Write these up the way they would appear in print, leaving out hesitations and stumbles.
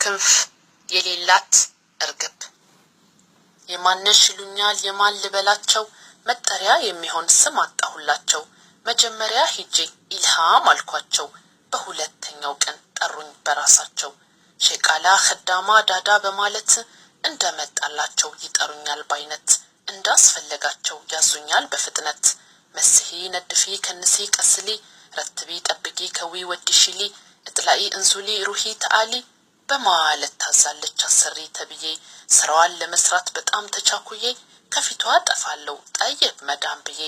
ክንፍ የሌላት እርግብ የማነሽ ይሉኛል የማን ልበላቸው መጠሪያ የሚሆን ስም አጣሁላቸው መጀመሪያ ሂጄ ኢልሃም አልኳቸው በሁለተኛው ቀን ጠሩኝ በራሳቸው ሸቃላ خدامা ዳዳ በማለት እንደመጣላቸው ይጠሩኛል ባይነት እንዳስፈለጋቸው ያዙኛል በፍጥነት መስሂ ነድፊ ከንሲ ቀስሊ ረትቢ ጠብቂ ከዊ ወድሽሊ እጥላይ እንሱሊ ሩሂ ተአሊ በማለት ታዛለች አሰሪ ተብዬ ስራዋን ለመስራት በጣም ተቻኩዬ ከፊቷ ጠፋለው ጠይብ መዳም ብዬ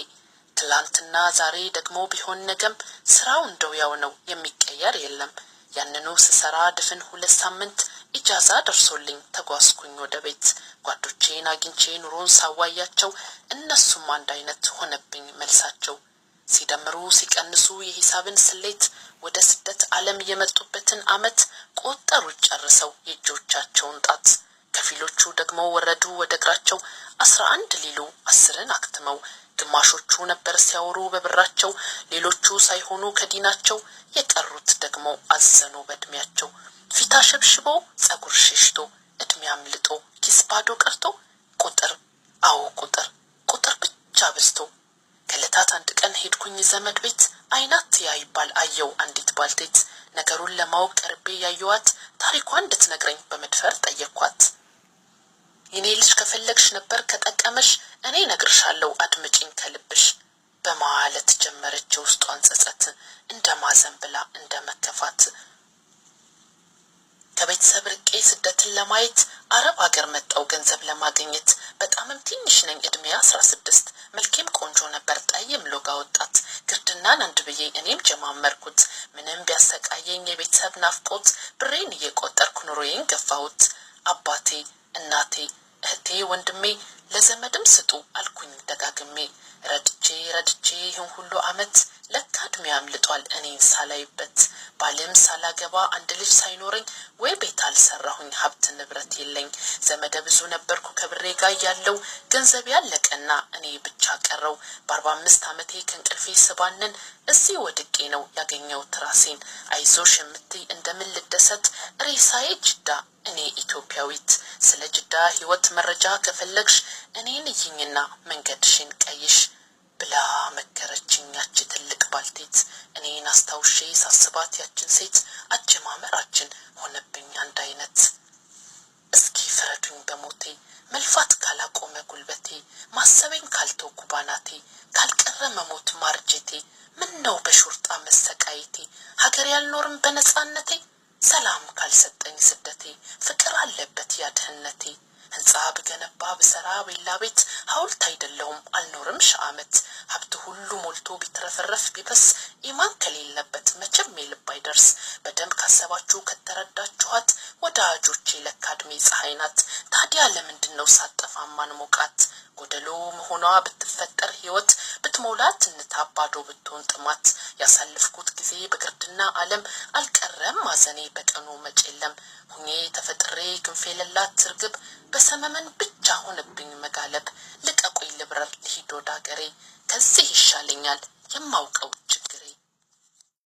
ትላንትና ዛሬ ደግሞ ቢሆን ነገም ስራው እንደው ያው ነው የሚቀየር የለም ያንኑ ስሰራ ድፍን 2 ሳምንት ኢጃዛ ደርሶልኝ ተጓዝኩኝ ወደ ቤት ጓዶቼን አግኝቼ ኑሮን ሳዋያቸው እነሱም አንድ አይነት ሆነብኝ መልሳቸው ሲደምሩ ሲቀንሱ የሂሳብን ስሌት ወደ ስደት ዓለም የመጡበትን አመት ቆጠሩ ጨርሰው የጆቻቸውን ጣት ከፊሎቹ ደግሞ ወረዱ ወደ እግራቸው 11 ሊሉ 10ን አክትመው ግማሾቹ ነበር ሲያወሩ በብራቸው ሌሎቹ ሳይሆኑ ከዲናቸው የቀሩት ደግሞ አዘኑ በእድሜያቸው ፊታ ሸብሽቦ ጸጉር ሸሽቶ እድሜ አምልጦ ኪስባዶ ቀርቶ ቁጥር አው ቁጥር ብቻ በዝቶ ከለታት አንድ ቀን ሄድኩኝ ዘመድ ቤት አይናት ያይባል አየው አንዲት ባልቴት ነገሩን ለማወቅ ቀርቤ ያዩዋት ታሪኳን እንድትነግረኝ በመድፈር ጠየቅኳት የኔ ልጅ ከፈለግሽ ነበር ከጠቀመሽ እኔ ነግርሻለሁ አድምጪኝ ከልብሽ በማለት ጀመረች ውስጧን ጸጸት እንደማዘን ብላ እንደመከፋት ከቤተሰብ ርቄ ስደትን ለማየት አረብ ሀገር መጣው ገንዘብ ለማግኘት በጣምም ትንሽ ነኝ እድሜ 16 መልኬም ቆንጆ ነበር ጠይም ሎጋ ወጣት ግርድናን አንድ ብዬ እኔም ጀማመርኩት ምንም ቢያሰቃየኝ የቤተሰብ ናፍቆት ብሬን እየቆጠርኩ ኑሮዬን ገፋሁት አባቴ እናቴ እህቴ ወንድሜ ለዘመድም ስጡ አልኩኝ ደጋግሜ ረድቼ ይሁን ሁሉ አመት ለካ እድሜ አምልጧል እኔን ሳላይበት ባለም ሳላገባ አንድ ልጅ ሳይኖረኝ ወይ ቤት አልሰራሁኝ ሀብት ንብረት የለኝ ዘመደ ብዙ ነበርኩ ከብሬ ጋር ያለው ገንዘብ ያለቀና እኔ ብቻ ቀረው በ45 አመቴ ከንቅልፌ ስባንን እዚህ ወድቄ ነው ያገኘው ትራሴን አይዞሽ የምትይ እንደምን ልደሰት ሬሳዬ ጅዳ እኔ ኢትዮጵያዊት ስለ ጅዳ ህይወት መረጃ ከፈለግሽ እኔን ይኝና መንገድሽን ቀይሽ ብላ መከረችኝ ያቺ ትልቅ ባልቴት እኔን አስታውሼ ሳስባት ያችን ሴት አጀማመራችን ሆነብኝ አንድ አይነት እስኪ ፍረዱኝ በሞቴ መልፋት ካላቆመ ጉልበቴ ማሰበኝ ካልተውኩ ባናቴ ካልቀረ መሞት ማርጀቴ ምን ነው በሹርጣ መሰቃየቴ ሀገር ያልኖርም በነጻነቴ ሰላም ካልሰጠኝ ስደቴ ፍቅር አለበት ያድህነቴ ህንጻ በገነባ በሰራ ቤላ ቤት ሐውልት አይደለም አልኖርም ሻአመት ሀብት ሁሉ ሞልቶ ቢትረፈረፍ ቢበስ ኢማን ከሌለበት መቼም የልብ አይደርስ በደም ካሰባችሁ ከተረዳችኋት ወዳጆቼ ለካድሜ ፀሐይናት ታዲያ ለምንድነው ሳጠፋማን ሞቃት ጎደሎ መሆኗ ብትፈጠር ህይወት ብትሞላት እንታባዶ ብትሆን ጥማት ያሳልፍኩት ጊዜ በግርድና ዓለም አልቀረም ማዘኔ በቀኑ መጨለም ሁኔ ተፈጥሬ ክንፌለላት ትርግብ በሰመመን ብቻ ሆነብኝ መጋለብ ልቀቁኝ ልብረር ልሂድ ወደ አገሬ ከዚህ ይሻለኛል የማውቀው ችግር